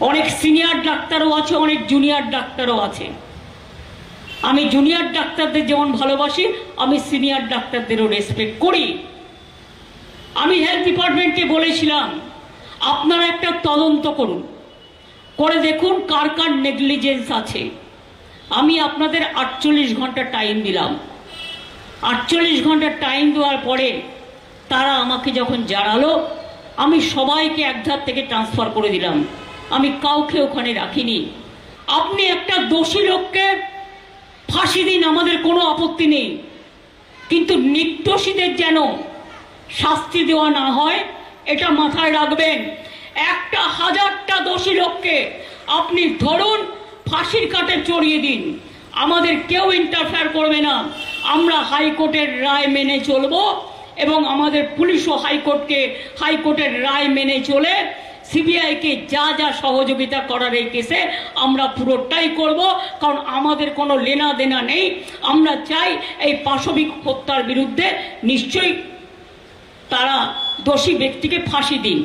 অনেক সিনিয়র ডাক্তারও আছে, অনেক জুনিয়র ডাক্তারও আছে। আমি জুনিয়র ডাক্তারদের যেমন ভালোবাসি, আমি সিনিয়র ডাক্তারদেরও রেসপেক্ট করি। আমি হেলথ ডিপার্টমেন্টকে বলেছিলাম, আপনারা একটা তদন্ত করুন, করে দেখুন কার কার নেগলিজেন্স আছে। আমি আপনাদের 48 ঘন্টা টাইম দিলাম। 48 ঘন্টা টাইম দেওয়ার পরে তারা আমাকে যখন জানালো, আমি সবাইকে একধার থেকে ট্রান্সফার করে দিলাম, আমি কাউকে ওখানে রাখিনি। আপনি একটা দোষী লোককে ফাঁসি দিন, আমাদের কোনো আপত্তি নেই, কিন্তু নির্দোষীদের যেন শাস্তি দেওয়া না হয়, এটা মাথায় রাখবেন। একটা হাজারটা দোষী লোককে আপনি ধরুন, ফাঁসির কাঠে চড়িয়ে দিন, আমাদের কেউ ইন্টারফেয়ার করবে না। আমরা হাইকোর্টের রায় মেনে চলব এবং আমাদের পুলিশও হাইকোর্টের রায় মেনে চলে সিবিআইকে যা যা সহযোগিতা করার এই কেসে আমরা পুরোটাই করব, কারণ আমাদের কোনো লেনা দেনা নেই। আমরা চাই এই পাশবিক হত্যার বিরুদ্ধে নিশ্চয়ই তারা দোষী ব্যক্তিকে ফাঁসি দিন।